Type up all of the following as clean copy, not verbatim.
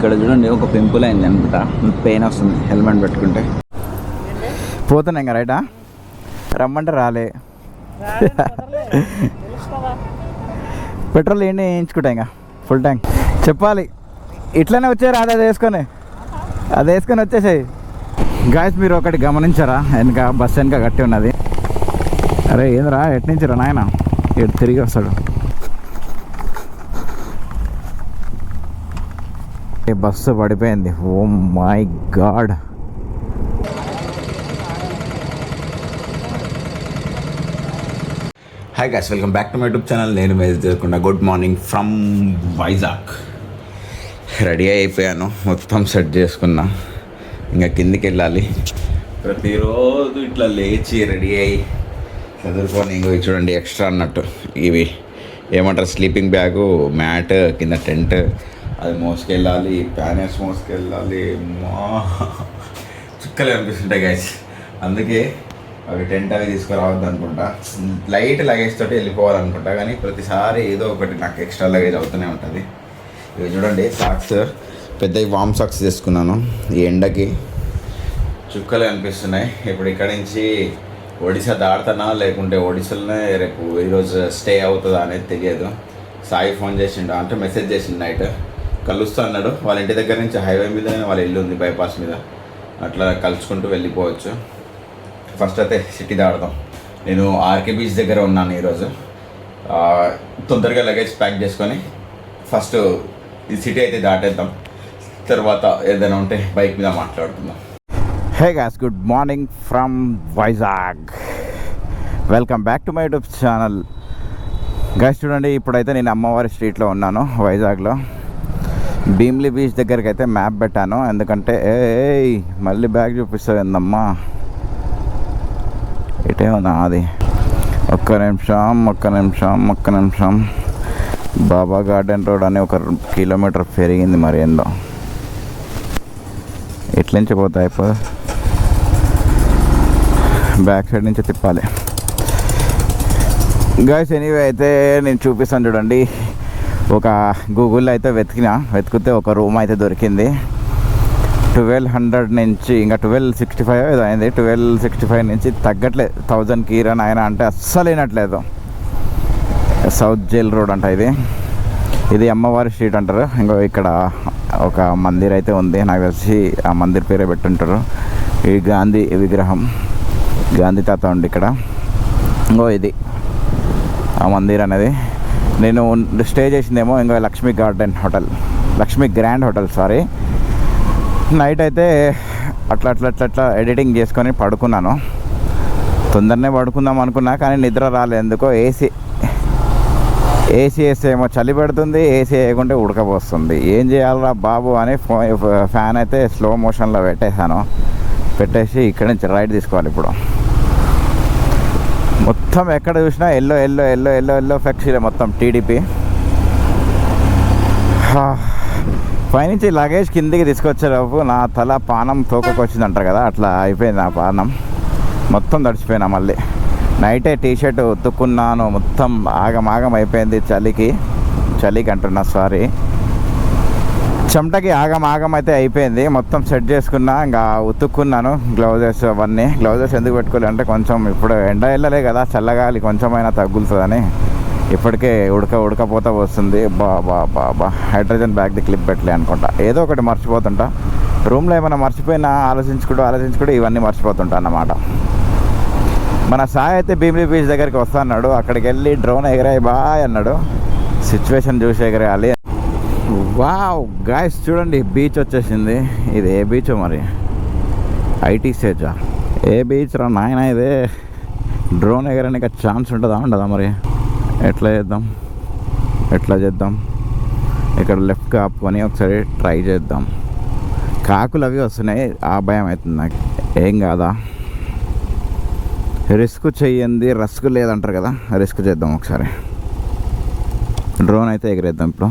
ఇక్కడ చూడండి ఒక పింపుల్ అయింది అనుకుంటా, పెయిన్ వస్తుంది హెల్మెట్ పెట్టుకుంటే. పోతున్నా ఇంకా రైటా, రమ్మంటే రాలే. పెట్రోల్ ఏంటి వేయించుకుంటా ఇంకా ఫుల్ ట్యాంక్. చెప్పాలి ఇట్లనే వచ్చారు, అది వేసుకొని వచ్చేసాయి. గాయస్ మీరు ఒకటి గమనించారా, వెనక బస్ వెనక కట్టి ఉన్నది. అరే ఏంద్రా ఎటు నుంచి రా నాయన, ఎటు తిరిగి వస్తాడు. బస్సు పడిపోయింది. Oh my god. Hi guys, welcome back to my YouTube channel. నేను మేజర్కుండా good morning from Vizag. Ready అయిపోయాను, మొత్తం సెట్ చేసుకున్నా, ఇంకా కిందికి వెళ్ళాలి. ప్రతిరోజు ఇట్లా లేచి రెడీ అయ్యి చదువుకొని ఇంకో చూడండి ఎక్స్ట్రా అన్నట్టు ఇవి ఏమంటారు, స్లీపింగ్ బ్యాగు, మ్యాట్, కింద టెంట్, అది మోసుకెళ్ళాలి, ప్యానెస్ మోసుకెళ్ళాలి. మా చుక్కలు అనిపిస్తుంటాయి గైస్. అందుకే అవి టెంట్ అవి తీసుకురావద్దు అనుకుంటా, లైట్ లగేజ్ తోటి వెళ్ళిపోవాలనుకుంటా. కానీ ప్రతిసారి ఏదో ఒకటి నాకు ఎక్స్ట్రా లగేజ్ అవుతూనే ఉంటుంది. ఇవి చూడండి సాక్స్, పెద్ద వామ్ సాక్స్ తీసుకున్నాను. ఈ ఎండకి చుక్కలు అనిపిస్తున్నాయి. ఇప్పుడు ఇక్కడ నుంచి ఒడిశా దాడుతానా లేకుంటే ఒడిశాలోనే రేపు ఈరోజు స్టే అవుతుందా అనేది తెలియదు. సాయి ఫోన్ చేసిండు, అంటే మెసేజ్ చేసిండు నైట్, కలుస్తా అన్నాడు. వాళ్ళ ఇంటి దగ్గర నుంచి హైవే మీదనే వాళ్ళ ఇల్లు ఉంది, బైపాస్ మీద. అట్లా కలుసుకుంటూ వెళ్ళిపోవచ్చు. ఫస్ట్ అయితే సిటీ దాడదాం. నేను ఆర్కే బీచ్ దగ్గర ఉన్నాను ఈరోజు. తొందరగా లగేజ్ ప్యాక్ చేసుకొని ఫస్ట్ ఈ సిటీ అయితే దాటేద్దాం, తర్వాత ఏదైనా ఉంటే బైక్ మీద మాట్లాడుకుందాం. Hey guys, good morning from Vizag. Welcome back to my YouTube channel. Guys చూడండి, ఇప్పుడైతే నేను అమ్మవారి స్ట్రీట్లో ఉన్నాను వైజాగ్లో. భీమ్లీ బీచ్ దగ్గరికి అయితే మ్యాప్ పెట్టాను, ఎందుకంటే మళ్ళీ బ్యాగ్ చూపిస్తుంది ఏందమ్మా, ఇటే ఉన్నా అది. ఒక్క నిమిషం. బాబా గార్డెన్ రోడ్ అని 1 కిలోమీటర్ పెరిగింది, మరి ఏందో ఎట్ల నుంచి పోతాయి. బ్యాక్ సైడ్ నుంచి తిప్పాలి. గాయ్స్ ఎనీవే అయితే నేను చూపిస్తాను చూడండి. ఒక గూగుల్లో అయితే వెతికితే ఒక రూమ్ అయితే దొరికింది. 1200 నుంచి ఇంకా 1265 ఏదో అయింది. 1265 నుంచి తగ్గట్లేదు. 1000 కీరా నాయన అంటే అస్సలు అయినట్లేదు. సౌత్ జైల్ రోడ్ అంట ఇది అమ్మవారి స్ట్రీట్ అంటారు. ఇంకో ఇక్కడ ఒక మందిర్ అయితే ఉంది, నాకు తెలిసి ఆ మందిర్ పేరే పెట్టుంటారు. ఈ గాంధీ విగ్రహం, గాంధీ తాత ఉంది ఇక్కడ. ఇంకో ఇది ఆ మందిర్ అనేది. నేను స్టే చేసిందేమో ఇంకో Lakshmi grand hotel sorry. Night అయితే అట్లా ఎడిటింగ్ చేసుకొని పడుకున్నాను. తొందరనే పడుకుందాం అనుకున్నా, కానీ నిద్ర రాలేదు ఎందుకో. ఏసీ వేస్తే ఏమో చలి పెడుతుంది, ఏసీ వేయకుంటే ఉడకపోస్తుంది. ఏం చేయాలరా బాబు అని ఫ్యాన్ అయితే స్లో మోషన్లో పెట్టేసి ఇక్కడి నుంచి రైడ్ తీసుకోవాలి. ఇప్పుడు మొత్తం ఎక్కడ చూసినా ఎల్లో ఫ్లెక్సీలే మొత్తం టీడీపీ. పైనుంచి లగేజ్ కిందికి తీసుకొచ్చేలోపు నా తల పానం తోకకు వచ్చింది అంటారు కదా, అట్లా అయిపోయింది నా పానం. మొత్తం తడిచిపోయినా. మళ్ళీ నైటే టీషర్ట్ ఉతుక్కున్నాను, మొత్తం ఆగం అయిపోయింది చలికి అంటున్నా సారీ, చెమటకి ఆగం అయితే అయిపోయింది. మొత్తం సెట్ చేసుకున్నా, ఇంకా ఉతుక్కున్నాను. గ్లౌజెస్ ఎందుకు పెట్టుకోవాలి అంటే కొంచెం ఇప్పుడు ఎండ వెళ్ళలే కదా, చల్లగాలి కొంచెమైనా తగ్గుతుందని. ఇప్పటికే ఉడకపోతా వస్తుంది. బాబా హైడ్రోజన్ బ్యాగ్ది క్లిప్ పెట్టలే అనుకుంటా. ఏదో ఒకటి మర్చిపోతుంటా, రూమ్లో ఏమైనా మర్చిపోయినా ఆలోచించుకుంటూ ఇవన్నీ మర్చిపోతుంటా అన్నమాట. మన సాయి అయితే భీమ్లీ బీచ్ దగ్గరికి వస్తా అన్నాడు. అక్కడికి వెళ్ళి డ్రోన్ ఎగరాయి బాయ్ అన్నాడు. సిచ్యువేషన్ చూసి ఎగరేయాలి. వావ్ గాయ్స్ చూడండి, బీచ్ వచ్చేసింది. ఇది ఏ బీచో మరి, ఐటీ స్టేజా ఏ బీచ్ రా నాయన ఇదే. డ్రోన్ ఎగరడానికి ఛాన్స్ ఉండదా మరి? ఎట్లా చేద్దాం? ఇక్కడ లెఫ్ట్గా ఆపుకొని ఒకసారి ట్రై చేద్దాం. కాకులు అవి వస్తున్నాయి, ఆ భయం అవుతుంది నాకు. ఏం కాదా, రిస్క్ చెయ్యండి రస్క్ లేదంటారు కదా, రిస్క్ చేద్దాం ఒకసారి. డ్రోన్ అయితే ఎగరేద్దాం. ఇప్పుడు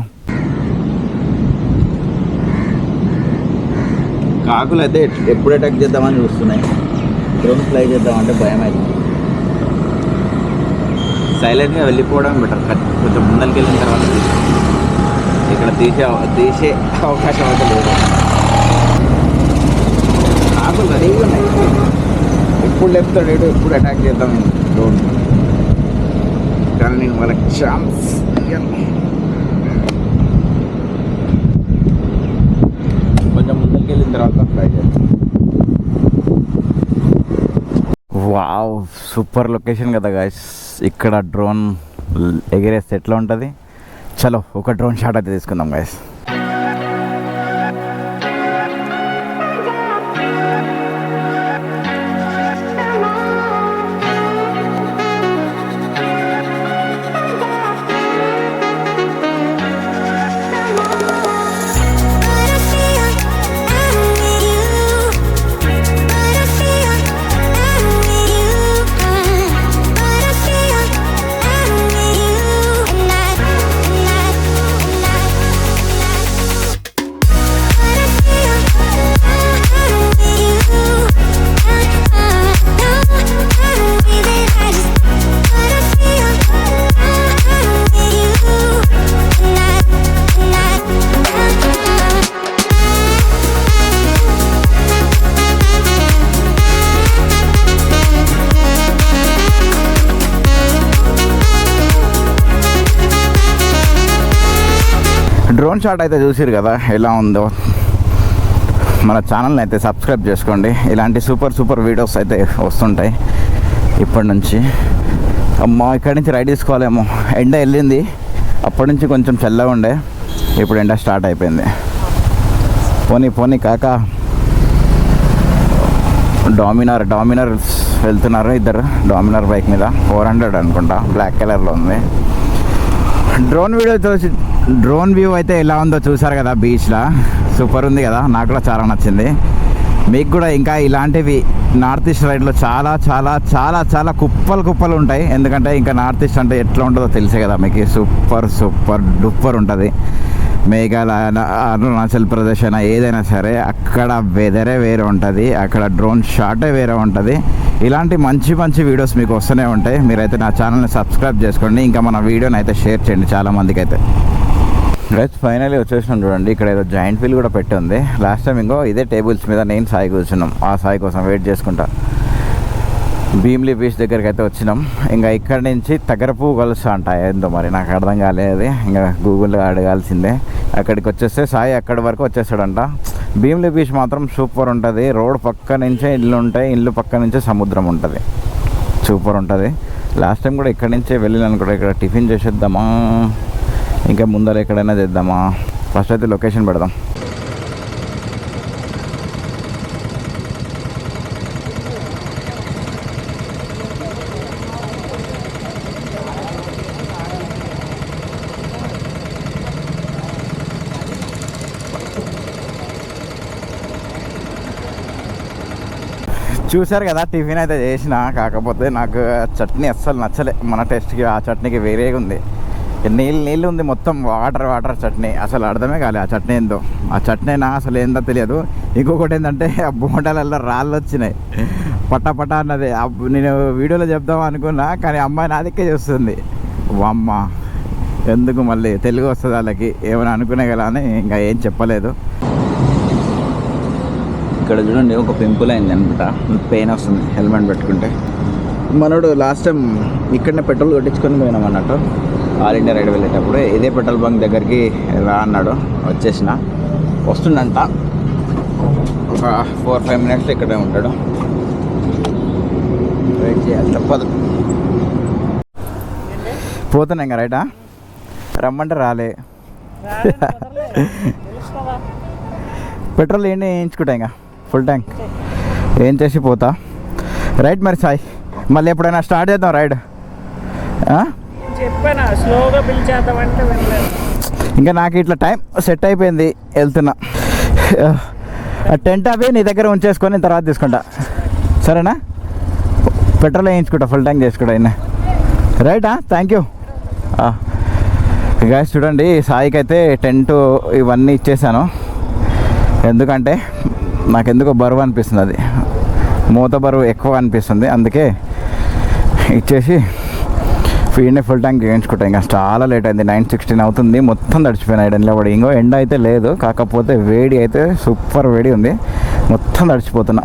కాకులు అయితే ఎప్పుడు అటాక్ చేద్దామని చూస్తున్నాయి. డ్రోన్ ఫ్లై చేద్దామంటే భయం అవుతుంది. సైలెంట్గా వెళ్ళిపోవడం బెటర్. కొంచెం ముందరికి వెళ్ళిన తర్వాత ఇక్కడ తీసే అవకాశం అయితే లేదు. నాకు రెడీగా ఉన్నాయి, ఎప్పుడు లేపుతాడు ఎప్పుడు అటాక్ చేద్దాం డ్రోన్, కానీ నేను వాళ్ళకి ఛాన్స్ కొంచెం ముందుకు వెళ్ళిన తర్వాత ఫ్లై చేస్తాం. వావ్, సూపర్ లొకేషన్ కదా గాయ్స్. ఇక్కడ డ్రోన్ ఎగిరేస్తే ఎట్లా ఉంటుంది? చలో ఒక డ్రోన్ షాట్ అయితే తీసుకుందాం గాయ్స్. డ్రోన్ షాట్ అయితే చూసిరు కదా ఎలా ఉందో. మన ఛానల్ని అయితే సబ్స్క్రైబ్ చేసుకోండి, ఇలాంటి సూపర్ వీడియోస్ అయితే వస్తుంటాయి ఇప్పటి నుంచి. అమ్మ ఇక్కడి నుంచి రైడ్ తీసుకోవాలేమో. ఎండ వెళ్ళింది, అప్పటి నుంచి కొంచెం చల్లగా ఉండే, ఇప్పుడు ఎండ స్టార్ట్ అయిపోయింది. పోనీ కాక. డామినర్ వెళ్తున్నారు ఇద్దరు, డామినర్ బైక్ మీద 400 అనుకుంటా, బ్లాక్ కలర్లో ఉంది. డ్రోన్ వ్యూ అయితే ఎలా ఉందో చూసారు కదా బీచ్లో, సూపర్ ఉంది కదా. నాకు కూడా చాలా నచ్చింది. మీకు కూడా ఇంకా ఇలాంటివి నార్త్ ఈస్ట్ రైడ్లో చాలా చాలా చాలా చాలా కుప్పలు ఉంటాయి. ఎందుకంటే ఇంకా నార్త్ ఈస్ట్ అంటే ఎట్లా ఉంటుందో తెలిసే కదా మీకు. సూపర్ డూపర్ ఉంటుంది. మేఘాలయ, అరుణాచల్ ప్రదేశ్ అయినా ఏదైనా సరే అక్కడ వెదరే వేరే ఉంటుంది, అక్కడ డ్రోన్ షాటే వేరే ఉంటుంది. ఇలాంటి మంచి వీడియోస్ మీకు వస్తూనే ఉంటాయి. మీరైతే నా ఛానల్ని సబ్స్క్రైబ్ చేసుకోండి, ఇంకా మన వీడియోని అయితే షేర్ చేయండి చాలామందికి అయితే. రైట్, ఫైనల్లీ వచ్చేసినాం చూడండి. ఇక్కడ ఏదో జాయింట్ వీల్ కూడా పెట్టి ఉంది. లాస్ట్ టైం ఇంకో ఇదే టేబుల్స్ మీద నేను సాయి కూర్చున్నాం, ఆ సాయి కోసం వెయిట్ చేసుకుంటా. భీమ్లీ బీచ్ దగ్గరికి అయితే వచ్చినాం. ఇంకా ఇక్కడి నుంచి తగరపు కలుసా అంట, ఏందో మరి నాకు అర్థం కాలేదు, ఇంకా గూగుల్లో అడగాల్సిందే. అక్కడికి వచ్చేస్తే సాయి అక్కడి వరకు వచ్చేస్తాడంట. భీమ్లీ బీచ్ మాత్రం సూపర్ ఉంటుంది. రోడ్ పక్క నుంచే ఇల్లు ఉంటాయి, ఇల్లు పక్క నుంచే సముద్రం ఉంటుంది, సూపర్ ఉంటుంది. లాస్ట్ టైం కూడా ఇక్కడి నుంచే వెళ్ళినాను కూడా. ఇక్కడ టిఫిన్ చేసేద్దామా, ఇంకా ముందర ఎక్కడైనా చేద్దామా? ఫస్ట్ అయితే లొకేషన్ పెడదాం. చూసారు కదా, టిఫిన్ అయితే చేసిన. కాకపోతే నాకు చట్నీ అస్సలు నచ్చలే. మన టేస్ట్కి ఆ చట్నీకి వేరేగా ఉంది. నీళ్ళు ఉంది, మొత్తం వాటర్ చట్నీ. అసలు అర్థమే కాలే ఆ చట్నీ ఏందో. ఆ చట్నీ నా అసలు ఏందో తెలియదు. ఇంకొకటి ఏంటంటే ఆ బోండాలలో రాళ్ళు వచ్చినాయి, పట్ట అన్నది. నేను వీడియోలో చెప్దాం అనుకున్నా, కానీ అమ్మాయి నా దిక్కే చూస్తుంది. అమ్మ ఎందుకు మళ్ళీ తెలుగు వస్తుంది వాళ్ళకి ఏమైనా అనుకునే కదా అని ఇంకా ఏం చెప్పలేదు. ఇక్కడ చూడండి, ఒక పింపుల్ అయింది అనమాట, పెయిన్ వస్తుంది హెల్మెట్ పెట్టుకుంటే. మనోడు లాస్ట్ టైం ఇక్కడనే పెట్రోల్ కొట్టించుకొని పోయినాం అన్నట్టు. ఆల్ ఇండియా రైడ్ వెళ్ళేటప్పుడు ఇదే పెట్రోల్ బంక్ దగ్గరికి రా అన్నాడు. వస్తుండంట. ఒక 4-5 మినిట్స్లో ఇక్కడే ఉంటాడు. వెయిట్ చేయాలి, తప్పదు. పోతున్నా ఇంకా రైటా, రమ్మంటే రాలే. పెట్రోల్ ఏంటి వేయించుకుంటా, ఇంకా ఫుల్ ట్యాంక్ ఏం చేసి పోతా. రైట్ మరి సాయి, మళ్ళీ ఎప్పుడైనా స్టార్ట్ చేద్దాం రైడ్. స్లోగా పిలిచేద్దామంటే ఇంకా నాకు ఇట్లా టైం సెట్ అయిపోయింది, వెళ్తున్నా. టెంట్ అవి నీ దగ్గర ఉంచేసుకొని తర్వాత తీసుకుంటా, సరేనా? పెట్రోల్ వేయించుకుంటా, ఫుల్ ట్యాంక్ చేసుకుంటా అయినా. రైటా, థ్యాంక్ యూ. గాయ్స్ చూడండి, సాయికి అయితే టెంట్ ఇవన్నీ ఇచ్చేసాను. ఎందుకంటే నాకెందుకో బరువు అనిపిస్తుంది, అది మూత బరువు ఎక్కువ అనిపిస్తుంది. అందుకే ఇచ్చేసి ఫీడ్ని ఫుల్ ట్యాంక్ చేయించుకుంటాం. ఇంకా చాలా లేట్ అయింది, 9:16 అవుతుంది. మొత్తం తడిచిపోయినా ఎండలో పడి. ఇంకో ఎండ అయితే లేదు, కాకపోతే వేడి అయితే సూపర్ వేడి ఉంది. మొత్తం తడిచిపోతున్నా.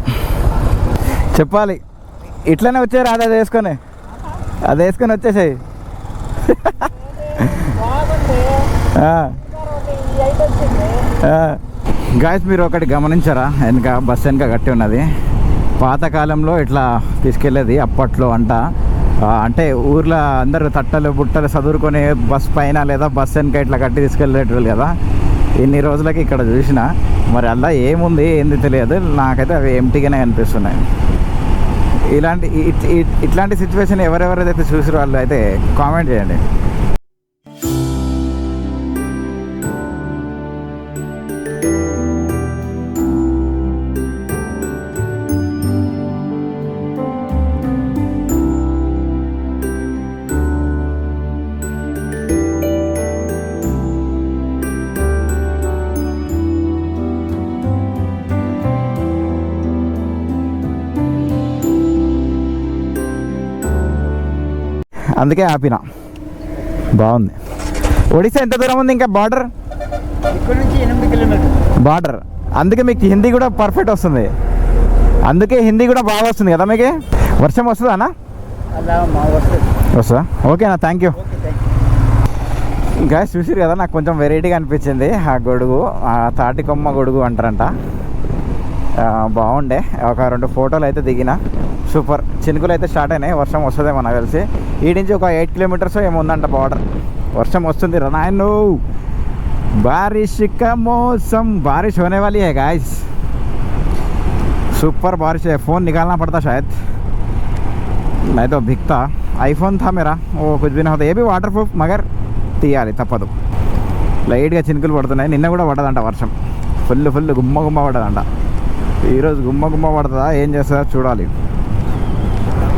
చెప్పాలి ఇట్లనే వచ్చారు, అది వేసుకొని వచ్చేసాయి. గాయస్ మీరు ఒకటి గమనించారా, వెనక బస్ వెనక కట్టి ఉన్నది. పాతకాలంలో ఇట్లా తీసుకెళ్ళేది అప్పట్లో అంటే ఊర్లో అందరూ తట్టలు బుట్టలు చదువుకొని బస్ పైన లేదా బస్ వెనక ఇట్లా కట్టి తీసుకెళ్ళేటోళ్ళు కదా. ఇన్ని రోజులకి ఇక్కడ చూసిన, మరి అలా ఏముంది ఏంది తెలియదు నాకైతే. అవి ఎంటీగానే అనిపిస్తున్నాయి. ఇట్లాంటి సిచ్యువేషన్ ఎవరెవరైతే చూసారో వాళ్ళు అయితే కామెంట్ చేయండి. అందుకే ఆపిన. బాగుంది. ఒడిశా ఎంత దూరం ఉంది ఇంకా బార్డర్? ఇక్కడ నుంచి 8 కిలోమీటర్లు బార్డర్. అందుకే మీకు హిందీ కూడా పర్ఫెక్ట్ వస్తుంది. అందుకే హిందీ కూడా బాగా వస్తుంది కదా మీకు. వర్షం వస్తుందా అన్న? అలా మా వస్తుందా? ఓకేనా, థ్యాంక్ యూ. గాయస్ చూసిరు కదా, నాకు కొంచెం వెరైటీగా అనిపించింది ఆ గొడుగు. తాటి కొమ్మ గొడుగు అంటారంట. బాగుండే. ఒక 2 ఫోటోలు అయితే దిగిన. సూపర్. చినుకులు అయితే స్టార్ట్ అయినాయి. వర్షం వస్తుందేమో నాకు తెలిసి. ఈ నుంచి ఒక 8 కిలోమీటర్స్ ఏమో ఉందంట బార్డర్. వర్షం వస్తుంది రా నాయను. బారిష్ కా మౌసం, బారిష్ होने वाली है गाइस. सुपर बारिश है. फ़ोन निकालना पड़ता शायद, नहीं तो भीगता. आईफोन था मेरा, वो कुछ भी ना होता. ये भी वाटर प्रूफ, मगर తీయాలి తప్పదు. లైట్గా చినుకులు పడుతున్నాయి. నిన్న కూడా పడదంట వర్షం. ఫుల్ గుమ్మ పడదంట. ఈరోజు గుమ్మ పడుతుందా ఏం చేస్తుందా చూడాలి.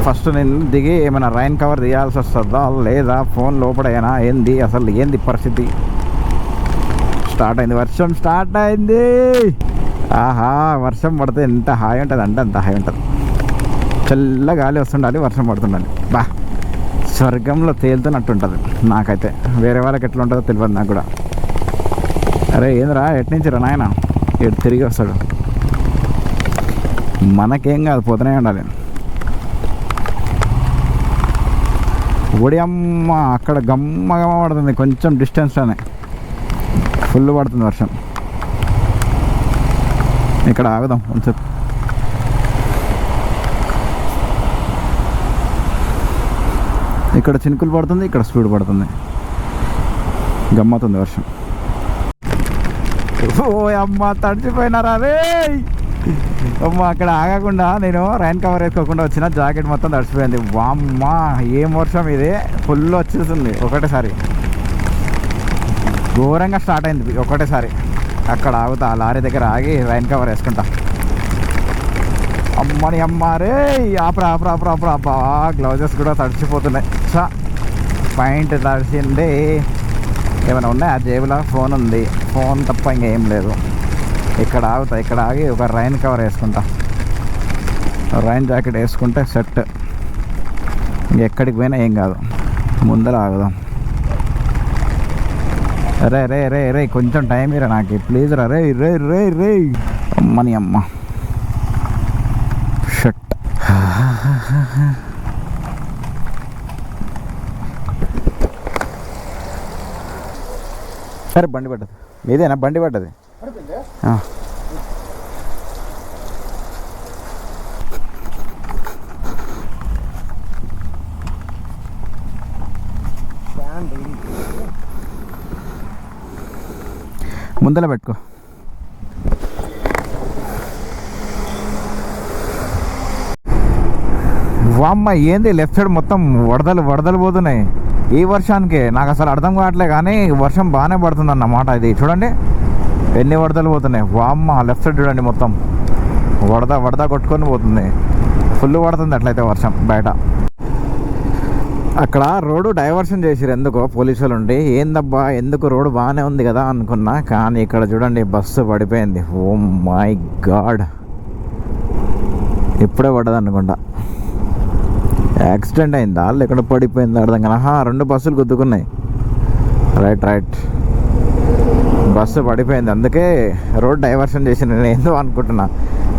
ఫస్ట్ నేను దిగి ఏమైనా రైన్ కవర్ తీయాల్సి వస్తుందా లేదా, ఫోన్ లోపడైనా ఏంది అసలు ఏంది పరిస్థితి. స్టార్ట్ అయింది, వర్షం స్టార్ట్ అయింది. ఆహా, వర్షం పడితే ఎంత హాయి ఉంటుంది అంటే అంత హాయి ఉంటుంది. చల్ల గాలి వస్తుండాలి, వర్షం పడుతుండాలి. బా, స్వర్గంలో తేలుతున్నట్టు ఉంటుంది నాకైతే. వేరే వాళ్ళకి ఎట్లా ఉంటుందో తెలియదు నాకు కూడా. అరే ఏందిరా, ఎట్నుంచి రా నాయన, ఎటు తిరిగి వస్తాడు. మనకేం కాదు, పోతూనే ఉండాలి. ఒడి అమ్మ, అక్కడ గమ్మ పడుతుంది కొంచెం డిస్టెన్స్లోనే. ఫుల్ పడుతుంది వర్షం. ఇక్కడ ఆగుదాం కొంచెం. ఇక్కడ చినుకులు పడుతుంది, ఇక్కడ స్పీడ్ పడుతుంది. గమ్మతుంది వర్షం. ఓ అమ్మ, తడిచిపోయినారా రే అమ్మ. అక్కడ ఆగకుండా నేను రైన్ కవర్ వేసుకోకుండా వచ్చిన, జాకెట్ మొత్తం తడిచిపోయింది. వామ్మ, ఏం వర్షం ఇది. ఫుల్ వచ్చేస్తుంది ఒకటేసారి. ఘోరంగా స్టార్ట్ అయింది ఒకటేసారి. అక్కడ ఆగుతా, లారీ దగ్గర ఆగి రైన్ కవర్ వేసుకుంటా. అమ్మని అమ్మ రే, ఆపరా. గ్లౌజెస్ కూడా తడిచిపోతున్నాయి. పాయింట్ తడిచింది. ఏమైనా ఉన్నాయా జేబులో? ఫోన్ ఉంది, ఫోన్ తప్ప ఇంకేం లేదు. ఇక్కడ ఆగుతా, ఇక్కడ ఆగి ఒక రైన్ కవర్ వేసుకుంటా. రైన్ జాకెట్ వేసుకుంటే సెట్. ఎక్కడికి పోయినా ఏం కాదు. ముందర ఆగుదాం. రే కొంచెం టైం ఇరా నాకు ప్లీజ్ రా. రే అమ్మని అమ్మ. షట్. సరే, బండి పడ్డది. మీదేనా బండి పడ్డది? ముందర పెట్టుకో. వామ్మ, ఏంది లెఫ్ట్ సైడ్ మొత్తం వరదలు పోతున్నాయి ఈ వర్షానికి. నాకు అసలు అర్థం కావట్లే, కానీ వర్షం బాగానే పడుతుంది అన్నమాట. ఇది చూడండి ఎన్ని వరదలు పోతున్నాయి. వామ్మ, లెఫ్ట్ సైడ్ చూడండి మొత్తం వరద కొట్టుకొని పోతుంది. ఫుల్ పడుతుంది అట్లయితే వర్షం బయట. అక్కడ రోడ్డు డైవర్షన్ చేసిరు ఎందుకో పోలీసులు ఉండి. ఏందబ్బా ఎందుకు, రోడ్డు బాగానే ఉంది కదా అనుకున్నా, కానీ ఇక్కడ చూడండి బస్సు పడిపోయింది. ఓ మై గాడ్, ఇప్పుడే పడ్డది అనుకుంటా. యాక్సిడెంట్ అయిందా లేకుండా పడిపోయిందా అర్థం కానీ 2 బస్సులు గుద్దుకున్నాయి. రైట్ బస్సు పడిపోయింది, అందుకే రోడ్ డైవర్షన్ చేసి నేను ఏందో అనుకుంటున్నా.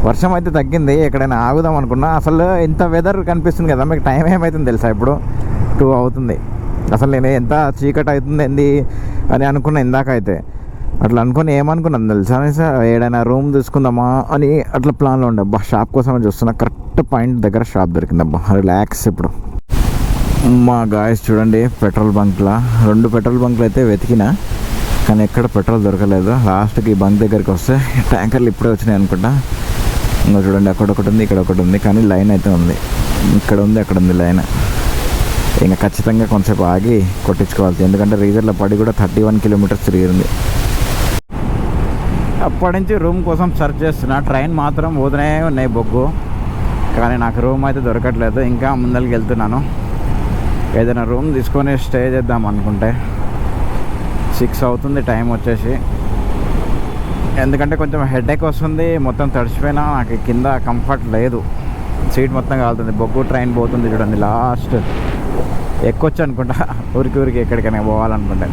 వర్షం అయితే తగ్గింది, ఎక్కడైనా ఆగుదాం అనుకున్నా. అసలు ఇంత వెదర్ కనిపిస్తుంది కదా, మీకు టైం ఏమవుతుంది తెలుసా? ఇప్పుడు 2 అవుతుంది. అసలు నేను ఎంత చీకటి అవుతుంది ఏంది అని అనుకున్నా ఇందాక అయితే. అట్లా అనుకుని ఏమనుకున్నాను తెలుసా, ఏడైనా రూమ్ తీసుకుందామా అని అట్లా ప్లాన్లో ఉండే. షాప్ కోసం చూస్తున్నా, కరెక్ట్ పాయింట్ దగ్గర షాప్ దొరికిందబ్బా, రిలాక్స్. ఇప్పుడు మా గాయస్ చూడండి, పెట్రోల్ బంక్లా 2 పెట్రోల్ బంక్లు అయితే వెతికినా, కానీ ఎక్కడ పెట్రోల్ దొరకలేదు. లాస్ట్కి ఈ బంక్ దగ్గరికి వస్తే ట్యాంకర్లు ఇప్పుడే వచ్చినాయి అనుకుంటా. ఇంకా చూడండి, అక్కడ ఒకటి ఉంది, ఇక్కడ ఒకటి ఉంది, కానీ లైన్ అయితే ఉంది. ఇక్కడ ఉంది, అక్కడ ఉంది లైన్. ఇంకా ఖచ్చితంగా కొంచెంసేపు ఆగి కొట్టించుకోవాలి, ఎందుకంటే రీజర్లో పడి కూడా 31 కిలోమీటర్స్ తిరిగింది. అప్పటి నుంచి రూమ్ కోసం సెర్చ్ చేస్తున్నా. ట్రైన్ మాత్రం పోతూనే ఉన్నాయి బొగ్గు, కానీ నాకు రూమ్ అయితే దొరకట్లేదు. ఇంకా ముందరికి వెళ్తున్నాను. ఏదైనా రూమ్ తీసుకొని స్టే చేద్దాం అనుకుంటే 6 అవుతుంది టైం వచ్చేసి. ఎందుకంటే కొంచెం హెడేక్ వస్తుంది, మొత్తం తడిచిపోయినా నాకు కింద కంఫర్ట్ లేదు, సీట్ మొత్తం కాలుతుంది. బొగ్గు ట్రైన్ పోతుంది చూడండి, లాస్ట్ ఎక్కొచ్చు అనుకుంటా ఊరికి ఎక్కడికైనా పోవాలనుకుంటే.